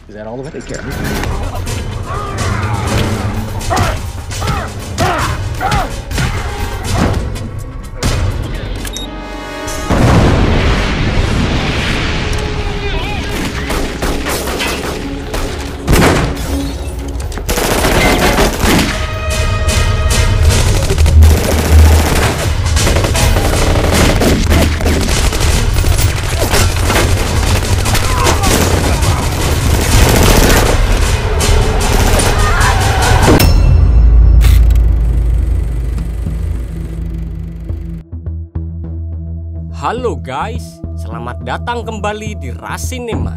Is that all of it? Take care. Halo guys, selamat datang kembali di Rasinema.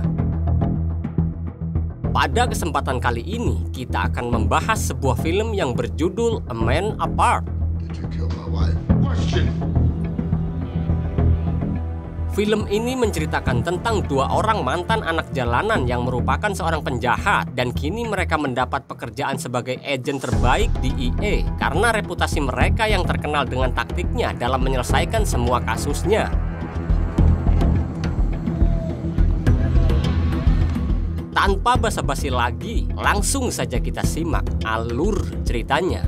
Pada kesempatan kali ini, kita akan membahas sebuah film yang berjudul A Man Apart. Film ini menceritakan tentang dua orang mantan anak jalanan yang merupakan seorang penjahat dan kini mereka mendapat pekerjaan sebagai agen terbaik di EA karena reputasi mereka yang terkenal dengan taktiknya dalam menyelesaikan semua kasusnya. Tanpa basa-basi lagi, langsung saja kita simak alur ceritanya.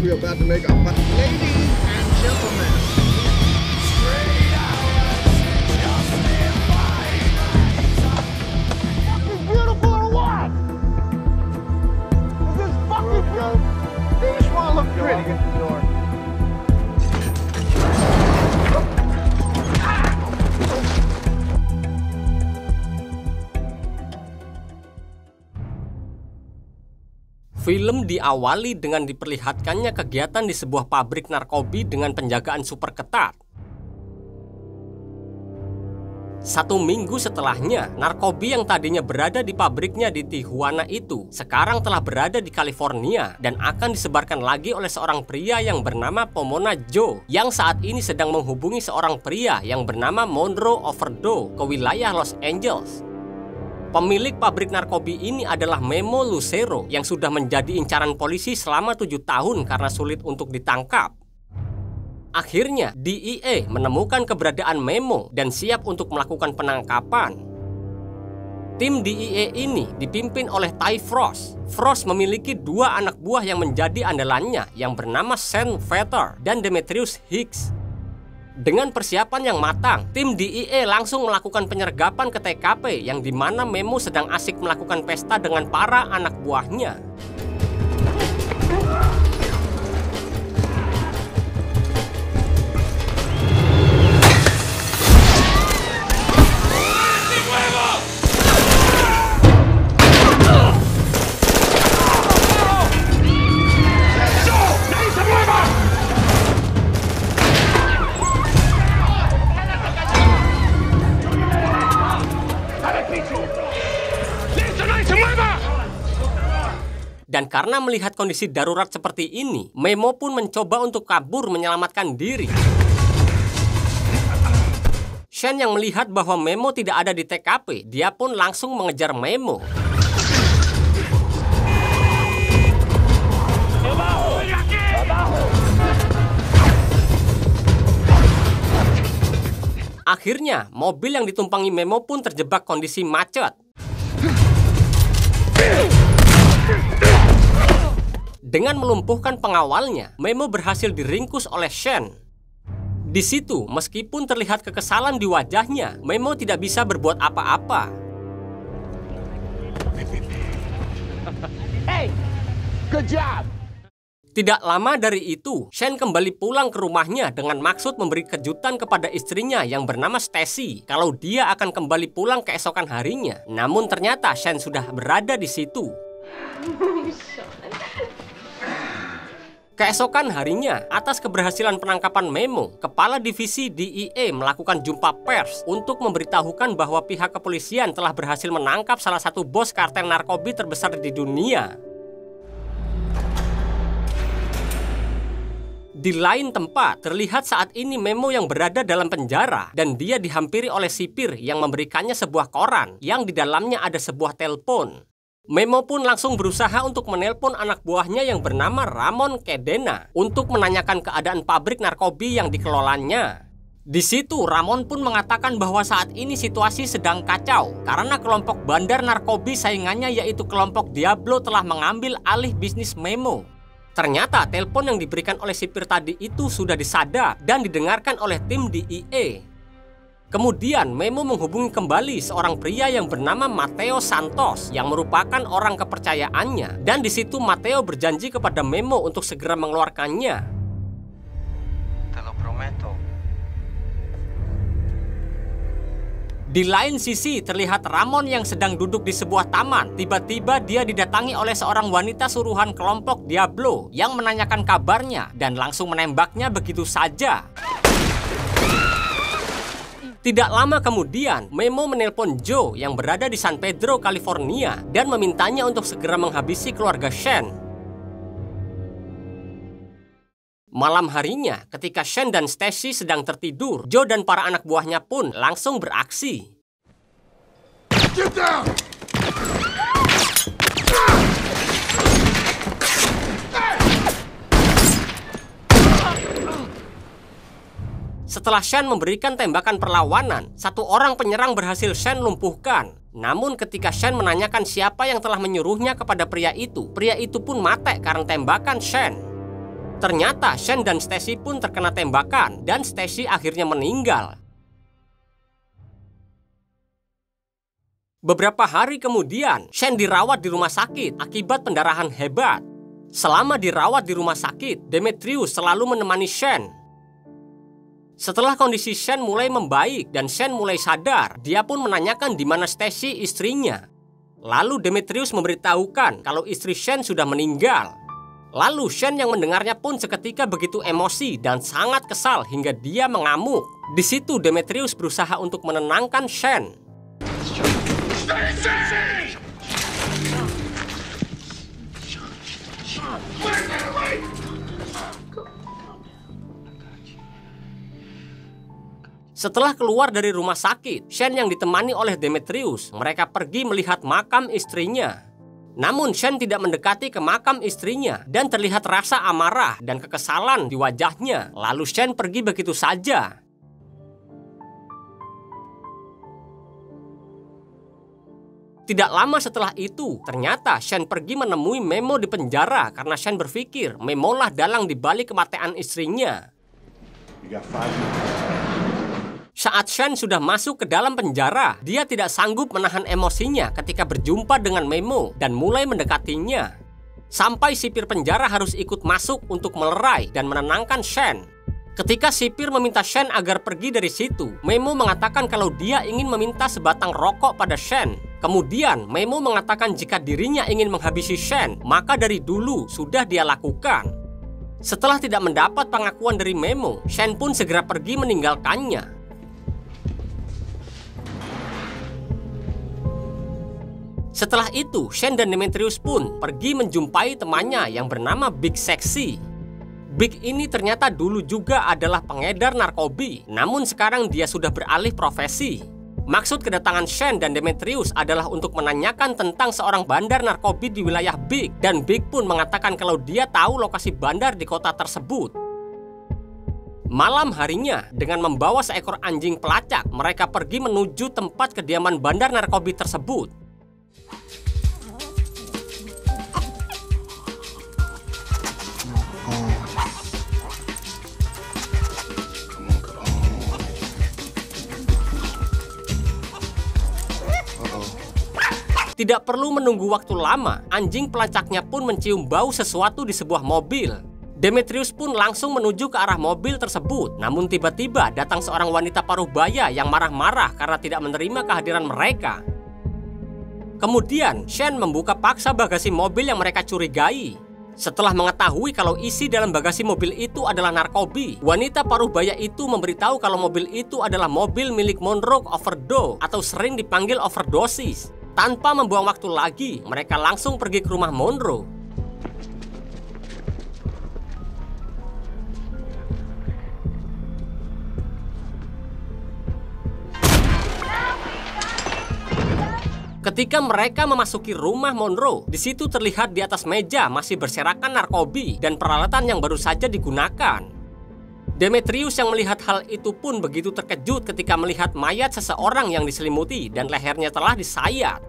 We about to make a ladies and gentlemen. Beautiful or what? Is this fucking good? You just want to look pretty at the door. Film diawali dengan diperlihatkannya kegiatan di sebuah pabrik narkoba dengan penjagaan super ketat. 1 minggu setelahnya, narkoba yang tadinya berada di pabriknya di Tijuana itu sekarang telah berada di California dan akan disebarkan lagi oleh seorang pria yang bernama Pomona Joe yang saat ini sedang menghubungi seorang pria yang bernama Monroe Overdo ke wilayah Los Angeles. Pemilik pabrik narkoba ini adalah Memo Lucero yang sudah menjadi incaran polisi selama 7 tahun karena sulit untuk ditangkap. Akhirnya, DEA menemukan keberadaan Memo dan siap untuk melakukan penangkapan. Tim DEA ini dipimpin oleh Ty Frost. Frost memiliki 2 anak buah yang menjadi andalannya yang bernama Sean Vetter dan Demetrius Hicks. Dengan persiapan yang matang, tim DEA langsung melakukan penyergapan ke TKP yang dimana Memo sedang asik melakukan pesta dengan para anak buahnya. Dan karena melihat kondisi darurat seperti ini, Memo pun mencoba untuk kabur menyelamatkan diri. Sean yang melihat bahwa Memo tidak ada di TKP, dia pun langsung mengejar Memo. Akhirnya, mobil yang ditumpangi Memo pun terjebak kondisi macet. Dengan melumpuhkan pengawalnya, Memo berhasil diringkus oleh Sean. Di situ, meskipun terlihat kekesalan di wajahnya, Memo tidak bisa berbuat apa-apa. Hey, good job. Tidak lama dari itu, Sean kembali pulang ke rumahnya dengan maksud memberi kejutan kepada istrinya yang bernama Stacy kalau dia akan kembali pulang keesokan harinya. Namun ternyata Sean sudah berada di situ. Keesokan harinya, atas keberhasilan penangkapan Memo, Kepala Divisi DEA melakukan jumpa pers untuk memberitahukan bahwa pihak kepolisian telah berhasil menangkap salah satu bos kartel narkoba terbesar di dunia. Di lain tempat, terlihat saat ini Memo yang berada dalam penjara dan dia dihampiri oleh sipir yang memberikannya sebuah koran yang di dalamnya ada sebuah telepon. Memo pun langsung berusaha untuk menelpon anak buahnya yang bernama Ramon Cadena untuk menanyakan keadaan pabrik narkoba yang dikelolanya. Di situ Ramon pun mengatakan bahwa saat ini situasi sedang kacau karena kelompok bandar narkobi saingannya yaitu kelompok Diablo telah mengambil alih bisnis Memo. Ternyata telepon yang diberikan oleh sipir tadi itu sudah disadap dan didengarkan oleh tim DEA. Kemudian Memo menghubungi kembali seorang pria yang bernama Mateo Santos yang merupakan orang kepercayaannya, dan di situ Mateo berjanji kepada Memo untuk segera mengeluarkannya. Te lo prometo. Di lain sisi terlihat Ramon yang sedang duduk di sebuah taman. Tiba-tiba dia didatangi oleh seorang wanita suruhan kelompok Diablo yang menanyakan kabarnya dan langsung menembaknya begitu saja. Tidak lama kemudian, Memo menelpon Joe yang berada di San Pedro, California dan memintanya untuk segera menghabisi keluarga Shane. Malam harinya, ketika Shane dan Stacy sedang tertidur, Joe dan para anak buahnya pun langsung beraksi. Get down! Setelah Shane memberikan tembakan perlawanan, satu orang penyerang berhasil Shane lumpuhkan. Namun ketika Shane menanyakan siapa yang telah menyuruhnya kepada pria itu pun mati karena tembakan Shane. Ternyata Shane dan Stacy pun terkena tembakan dan Stacy akhirnya meninggal. Beberapa hari kemudian, Shane dirawat di rumah sakit akibat pendarahan hebat. Selama dirawat di rumah sakit, Demetrius selalu menemani Shane. Setelah kondisi Shane mulai membaik dan Shane mulai sadar, dia pun menanyakan di mana Stacy istrinya. Lalu Demetrius memberitahukan kalau istri Shane sudah meninggal. Lalu Shane yang mendengarnya pun seketika begitu emosi dan sangat kesal hingga dia mengamuk. Di situ Demetrius berusaha untuk menenangkan Shane. Setelah keluar dari rumah sakit, Shane yang ditemani oleh Demetrius, mereka pergi melihat makam istrinya. Namun Shane tidak mendekati ke makam istrinya dan terlihat rasa amarah dan kekesalan di wajahnya. Lalu Shane pergi begitu saja. Tidak lama setelah itu, ternyata Shane pergi menemui Memo di penjara karena Shane berpikir Memo lah dalang di balik kematian istrinya. Saat Shane sudah masuk ke dalam penjara, dia tidak sanggup menahan emosinya ketika berjumpa dengan Memo dan mulai mendekatinya. Sampai sipir penjara harus ikut masuk untuk melerai dan menenangkan Shane. Ketika sipir meminta Shane agar pergi dari situ, Memo mengatakan kalau dia ingin meminta sebatang rokok pada Shane. Kemudian Memo mengatakan jika dirinya ingin menghabisi Shane, maka dari dulu sudah dia lakukan. Setelah tidak mendapat pengakuan dari Memo, Shane pun segera pergi meninggalkannya. Setelah itu, Shane dan Demetrius pun pergi menjumpai temannya yang bernama Big Sexy. Big ini ternyata dulu juga adalah pengedar narkobi, namun sekarang dia sudah beralih profesi. Maksud kedatangan Shane dan Demetrius adalah untuk menanyakan tentang seorang bandar narkobi di wilayah Big, dan Big pun mengatakan kalau dia tahu lokasi bandar di kota tersebut. Malam harinya, dengan membawa seekor anjing pelacak, mereka pergi menuju tempat kediaman bandar narkobi tersebut. Tidak perlu menunggu waktu lama, anjing pelacaknya pun mencium bau sesuatu di sebuah mobil. Demetrius pun langsung menuju ke arah mobil tersebut. Namun tiba-tiba datang seorang wanita paruh baya yang marah-marah karena tidak menerima kehadiran mereka. Kemudian Shane membuka paksa bagasi mobil yang mereka curigai. Setelah mengetahui kalau isi dalam bagasi mobil itu adalah narkobi, wanita paruh baya itu memberitahu kalau mobil itu adalah mobil milik Monroe Overdose atau sering dipanggil overdosis. Tanpa membuang waktu lagi, mereka langsung pergi ke rumah Monroe. Ketika mereka memasuki rumah Monroe, di situ terlihat di atas meja masih berserakan narkobi dan peralatan yang baru saja digunakan. Demetrius yang melihat hal itu pun begitu terkejut ketika melihat mayat seseorang yang diselimuti dan lehernya telah disayat.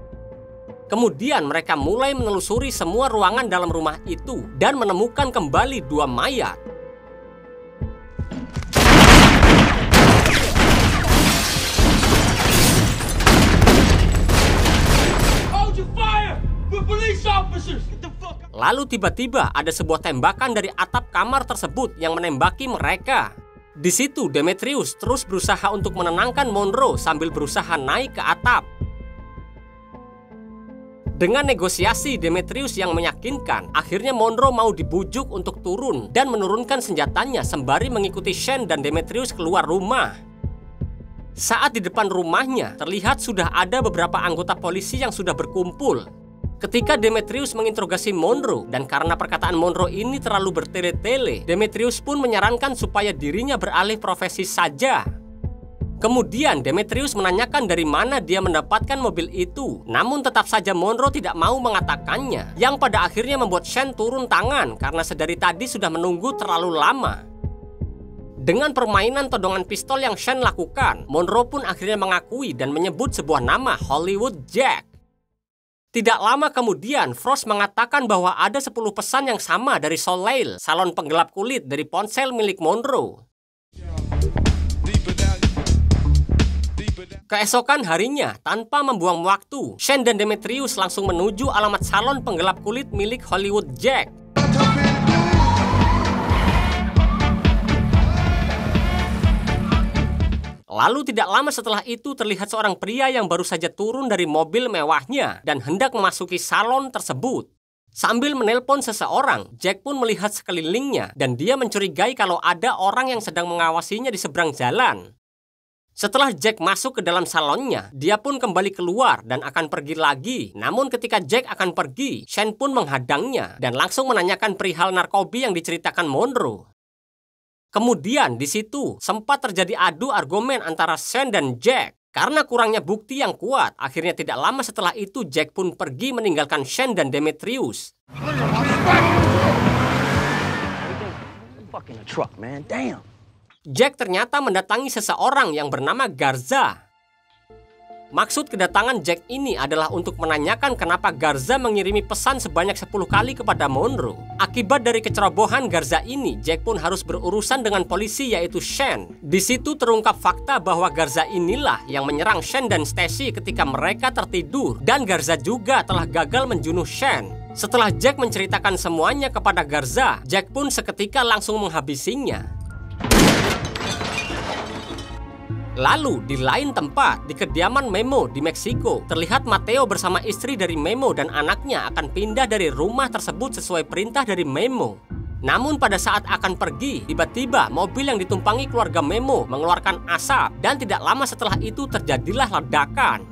Kemudian mereka mulai menelusuri semua ruangan dalam rumah itu dan menemukan kembali 2 mayat. Lalu tiba-tiba ada sebuah tembakan dari atap kamar tersebut yang menembaki mereka. Di situ Demetrius terus berusaha untuk menenangkan Monroe sambil berusaha naik ke atap. Dengan negosiasi Demetrius yang meyakinkan, akhirnya Monroe mau dibujuk untuk turun dan menurunkan senjatanya sembari mengikuti Shane dan Demetrius keluar rumah. Saat di depan rumahnya, terlihat sudah ada beberapa anggota polisi yang sudah berkumpul. Ketika Demetrius menginterogasi Monroe, dan karena perkataan Monroe ini terlalu bertele-tele, Demetrius pun menyarankan supaya dirinya beralih profesi saja. Kemudian Demetrius menanyakan dari mana dia mendapatkan mobil itu, namun tetap saja Monroe tidak mau mengatakannya, yang pada akhirnya membuat Shane turun tangan karena sedari tadi sudah menunggu terlalu lama. Dengan permainan todongan pistol yang Shane lakukan, Monroe pun akhirnya mengakui dan menyebut sebuah nama, Hollywood Jack. Tidak lama kemudian, Frost mengatakan bahwa ada 10 pesan yang sama dari Soleil, salon penggelap kulit dari ponsel milik Monroe. Keesokan harinya, tanpa membuang waktu, Shane dan Demetrius langsung menuju alamat salon penggelap kulit milik Hollywood Jack. Lalu tidak lama setelah itu terlihat seorang pria yang baru saja turun dari mobil mewahnya dan hendak memasuki salon tersebut. Sambil menelpon seseorang, Jack pun melihat sekelilingnya dan dia mencurigai kalau ada orang yang sedang mengawasinya di seberang jalan. Setelah Jack masuk ke dalam salonnya, dia pun kembali keluar dan akan pergi lagi. Namun ketika Jack akan pergi, Shane pun menghadangnya dan langsung menanyakan perihal narkoba yang diceritakan Monroe. Kemudian di situ sempat terjadi adu argumen antara Shane dan Jack. Karena kurangnya bukti yang kuat, akhirnya tidak lama setelah itu Jack pun pergi meninggalkan Shane dan Demetrius. Jack ternyata mendatangi seseorang yang bernama Garza. Maksud kedatangan Jack ini adalah untuk menanyakan kenapa Garza mengirimi pesan sebanyak 10 kali kepada Monroe. Akibat dari kecerobohan Garza ini, Jack pun harus berurusan dengan polisi yaitu Shane. Di situ terungkap fakta bahwa Garza inilah yang menyerang Shane dan Stacy ketika mereka tertidur, dan Garza juga telah gagal menjunuh Shane. Setelah Jack menceritakan semuanya kepada Garza, Jack pun seketika langsung menghabisinya. Lalu, di lain tempat, di kediaman Memo di Meksiko, terlihat Mateo bersama istri dari Memo dan anaknya akan pindah dari rumah tersebut sesuai perintah dari Memo. Namun pada saat akan pergi, tiba-tiba mobil yang ditumpangi keluarga Memo mengeluarkan asap, dan tidak lama setelah itu terjadilah ledakan.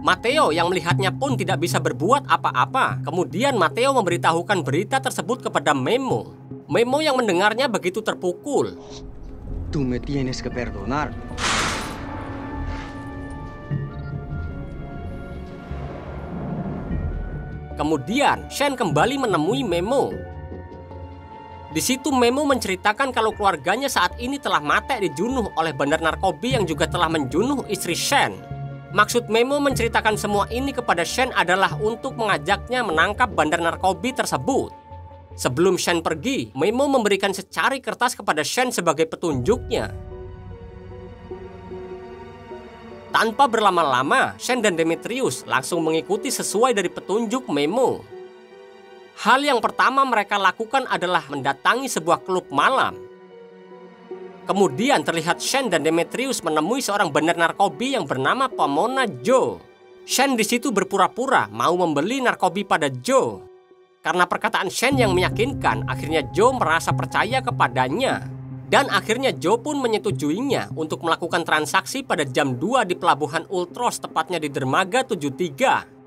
Mateo yang melihatnya pun tidak bisa berbuat apa-apa. Kemudian Mateo memberitahukan berita tersebut kepada Memo. Memo yang mendengarnya begitu terpukul. Tú me tienes que perdonar. Kemudian Shane kembali menemui Memo. Di situ Memo menceritakan kalau keluarganya saat ini telah mati dijunuh oleh bandar narkoba yang juga telah menjunuh istri Shane. Maksud Memo menceritakan semua ini kepada Shane adalah untuk mengajaknya menangkap bandar narkoba tersebut. Sebelum Shane pergi, Memo memberikan secari kertas kepada Shane sebagai petunjuknya. Tanpa berlama-lama, Shane dan Demetrius langsung mengikuti sesuai dari petunjuk Memo. Hal yang pertama mereka lakukan adalah mendatangi sebuah klub malam. Kemudian terlihat Shane dan Demetrius menemui seorang bandar narkoba yang bernama Pomona Joe. Shane di situ berpura-pura mau membeli narkoba pada Joe. Karena perkataan Shane yang meyakinkan, akhirnya Joe merasa percaya kepadanya. Dan akhirnya Joe pun menyetujuinya untuk melakukan transaksi pada jam 2 di pelabuhan Ultros, tepatnya di dermaga 73.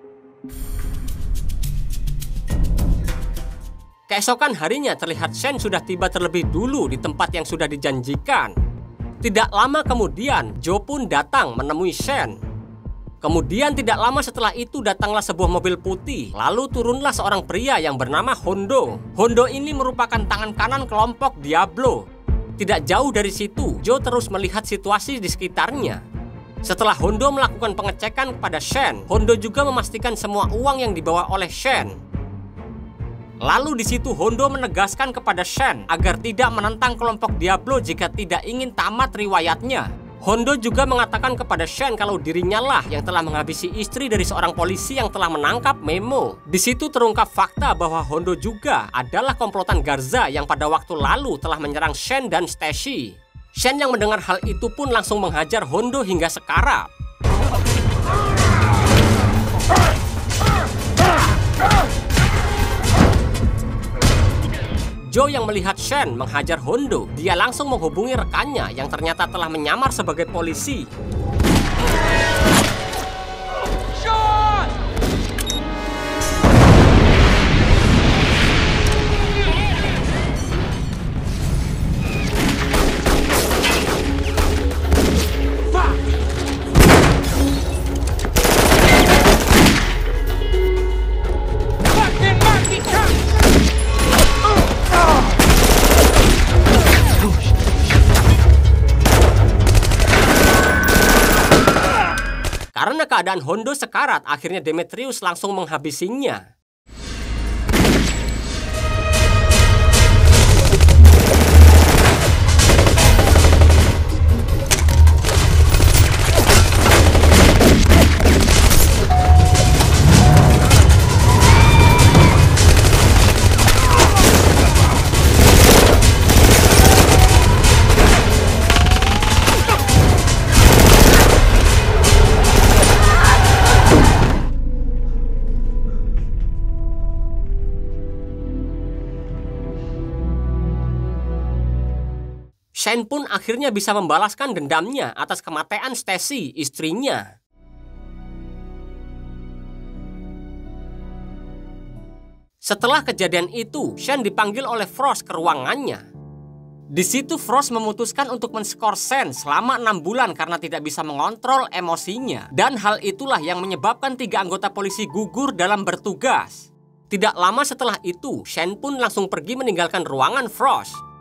Keesokan harinya terlihat Shane sudah tiba terlebih dulu di tempat yang sudah dijanjikan. Tidak lama kemudian, Joe pun datang menemui Shane. Kemudian tidak lama setelah itu datanglah sebuah mobil putih. Lalu turunlah seorang pria yang bernama Hondo. Hondo ini merupakan tangan kanan kelompok Diablo. Tidak jauh dari situ, Joe terus melihat situasi di sekitarnya. Setelah Hondo melakukan pengecekan kepada Shen, Hondo juga memastikan semua uang yang dibawa oleh Shen. Lalu di situ Hondo menegaskan kepada Shen agar tidak menentang kelompok Diablo jika tidak ingin tamat riwayatnya. Hondo juga mengatakan kepada Shen kalau dirinya lah yang telah menghabisi istri dari seorang polisi yang telah menangkap Memo. Di situ terungkap fakta bahwa Hondo juga adalah komplotan Garza yang pada waktu lalu telah menyerang Shen dan Stacy. Shen yang mendengar hal itu pun langsung menghajar Hondo hingga sekarat. Joe yang melihat Shen menghajar Hondo, dia langsung menghubungi rekannya yang ternyata telah menyamar sebagai polisi. Karena keadaan Hondo sekarat, akhirnya Demetrius langsung menghabisinya. Shen pun akhirnya bisa membalaskan dendamnya atas kematian Stacy, istrinya. Setelah kejadian itu, Shen dipanggil oleh Frost ke ruangannya. Di situ Frost memutuskan untuk men-skor Shen selama 6 bulan karena tidak bisa mengontrol emosinya. Dan hal itulah yang menyebabkan 3 anggota polisi gugur dalam bertugas. Tidak lama setelah itu, Shen pun langsung pergi meninggalkan ruangan Frost.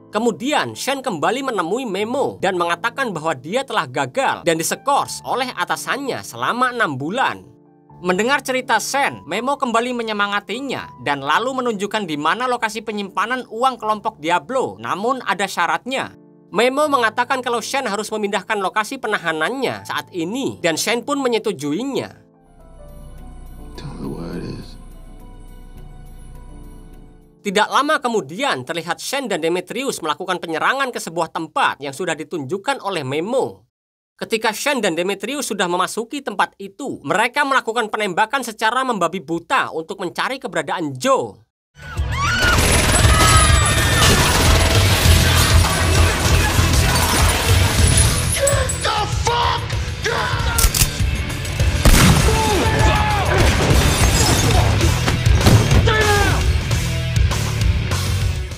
Kemudian Shen kembali menemui Memo dan mengatakan bahwa dia telah gagal dan disekors oleh atasannya selama 6 bulan. Mendengar cerita Shen, Memo kembali menyemangatinya dan lalu menunjukkan di mana lokasi penyimpanan uang kelompok Diablo, namun ada syaratnya. Memo mengatakan kalau Shen harus memindahkan lokasi penahanannya saat ini dan Shen pun menyetujuinya. Tidak lama kemudian terlihat Shen dan Demetrius melakukan penyerangan ke sebuah tempat yang sudah ditunjukkan oleh Memo. Ketika Shen dan Demetrius sudah memasuki tempat itu, mereka melakukan penembakan secara membabi buta untuk mencari keberadaan Joe.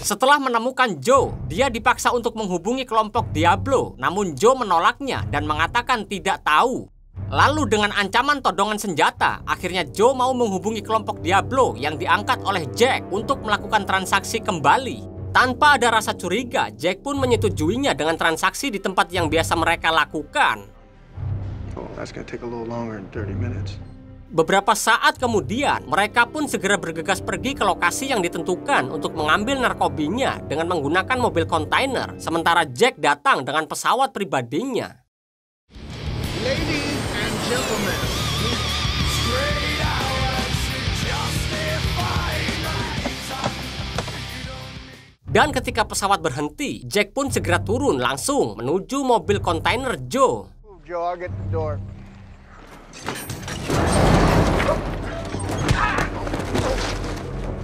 Setelah menemukan Joe, dia dipaksa untuk menghubungi kelompok Diablo, namun Joe menolaknya dan mengatakan tidak tahu. Lalu dengan ancaman todongan senjata, akhirnya Joe mau menghubungi kelompok Diablo yang diangkat oleh Jack untuk melakukan transaksi kembali. Tanpa ada rasa curiga, Jack pun menyetujuinya dengan transaksi di tempat yang biasa mereka lakukan. Beberapa saat kemudian, mereka pun segera bergegas pergi ke lokasi yang ditentukan untuk mengambil narkobinya dengan menggunakan mobil kontainer, sementara Jack datang dengan pesawat pribadinya. Ladies and gentlemen, dan ketika pesawat berhenti, Jack pun segera turun langsung menuju mobil kontainer Joe. Joe, I'll get the door.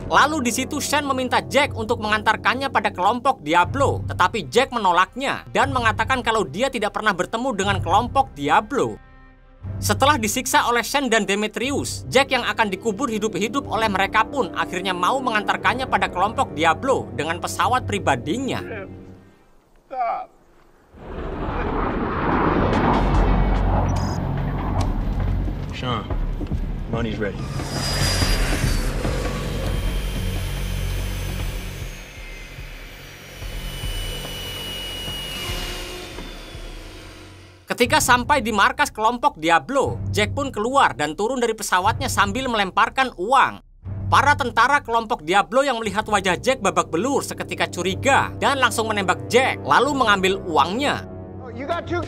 Lalu di situ Shen meminta Jack untuk mengantarkannya pada kelompok Diablo, tetapi Jack menolaknya dan mengatakan kalau dia tidak pernah bertemu dengan kelompok Diablo. Setelah disiksa oleh Shen dan Demetrius, Jack yang akan dikubur hidup-hidup oleh mereka pun akhirnya mau mengantarkannya pada kelompok Diablo dengan pesawat pribadinya. Stop. Sean, money's ready. Ketika sampai di markas kelompok Diablo, Jack pun keluar dan turun dari pesawatnya sambil melemparkan uang. Para tentara kelompok Diablo yang melihat wajah Jack babak belur seketika curiga dan langsung menembak Jack, lalu mengambil uangnya. Oh, you got two.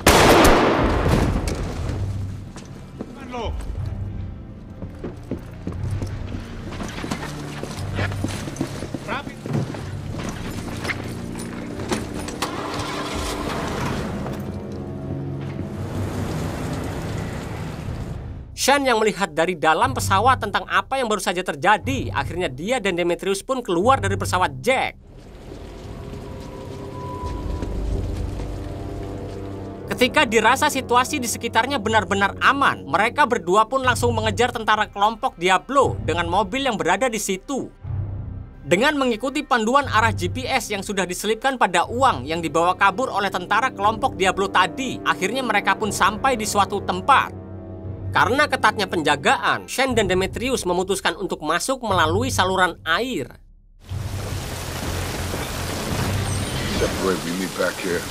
Sean yang melihat dari dalam pesawat tentang apa yang baru saja terjadi, akhirnya dia dan Demetrius pun keluar dari pesawat Jack. Ketika dirasa situasi di sekitarnya benar-benar aman, mereka berdua pun langsung mengejar tentara kelompok Diablo dengan mobil yang berada di situ. Dengan mengikuti panduan arah GPS yang sudah diselipkan pada uang yang dibawa kabur oleh tentara kelompok Diablo tadi, akhirnya mereka pun sampai di suatu tempat. Karena ketatnya penjagaan, Sean dan Demetrius memutuskan untuk masuk melalui saluran air. Separate, we meet back here.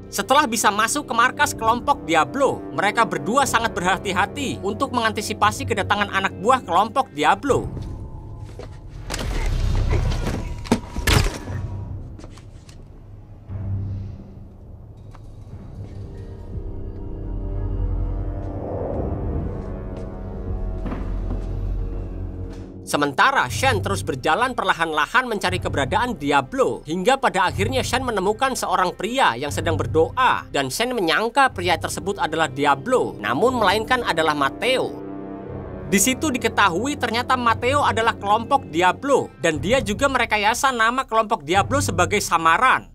Setelah bisa masuk ke markas kelompok Diablo, mereka berdua sangat berhati-hati untuk mengantisipasi kedatangan anak buah kelompok Diablo. Sementara Sean terus berjalan perlahan-lahan mencari keberadaan Diablo, hingga pada akhirnya Sean menemukan seorang pria yang sedang berdoa, dan Sean menyangka pria tersebut adalah Diablo, namun melainkan adalah Matteo. Di situ diketahui ternyata Matteo adalah kelompok Diablo, dan dia juga merekayasa nama kelompok Diablo sebagai samaran.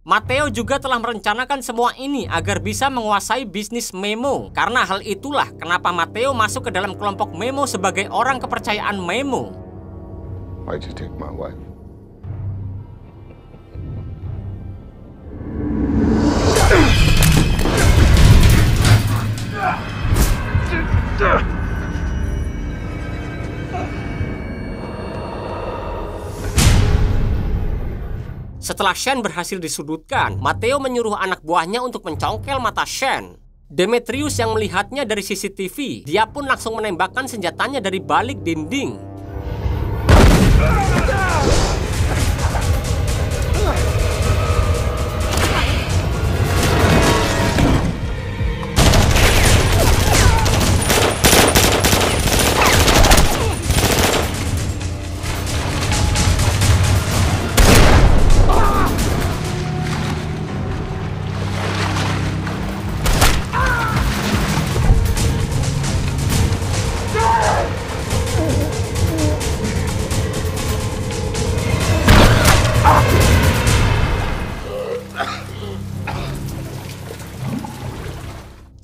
Matteo juga telah merencanakan semua ini agar bisa menguasai bisnis Memo. Karena hal itulah kenapa Matteo masuk ke dalam kelompok Memo sebagai orang kepercayaan Memo. Why'd you take my wife? Setelah Sean berhasil disudutkan, Matteo menyuruh anak buahnya untuk mencongkel mata Sean. Demetrius yang melihatnya dari CCTV, dia pun langsung menembakkan senjatanya dari balik dinding.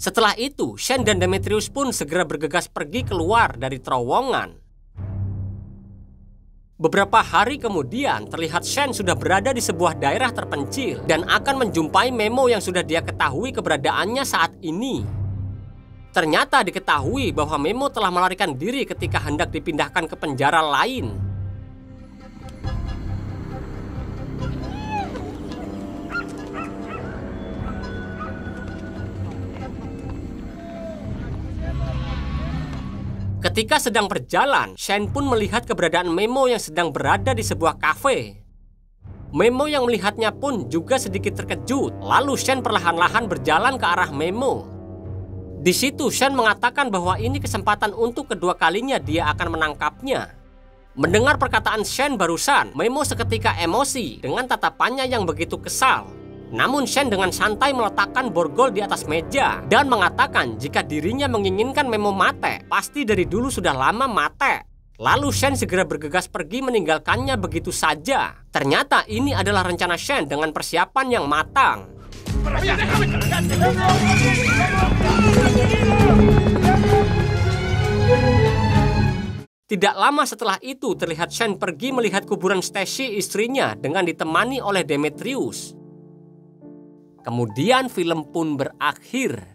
Setelah itu, Sean dan Demetrius pun segera bergegas pergi keluar dari terowongan. Beberapa hari kemudian, terlihat Sean sudah berada di sebuah daerah terpencil dan akan menjumpai Memo yang sudah dia ketahui keberadaannya saat ini. Ternyata diketahui bahwa Memo telah melarikan diri ketika hendak dipindahkan ke penjara lain. Ketika sedang berjalan, Sean pun melihat keberadaan Memo yang sedang berada di sebuah kafe. Memo yang melihatnya pun juga sedikit terkejut. Lalu Sean perlahan-lahan berjalan ke arah Memo. Di situ Sean mengatakan bahwa ini kesempatan untuk kedua kalinya dia akan menangkapnya. Mendengar perkataan Sean barusan, Memo seketika emosi dengan tatapannya yang begitu kesal. Namun Sean dengan santai meletakkan borgol di atas meja dan mengatakan jika dirinya menginginkan Memo mate, pasti dari dulu sudah lama mate. Lalu Shen segera bergegas pergi meninggalkannya begitu saja. Ternyata ini adalah rencana Shen dengan persiapan yang matang. Tidak lama setelah itu terlihat Shen pergi melihat kuburan Stacy istrinya dengan ditemani oleh Demetrius. Kemudian film pun berakhir.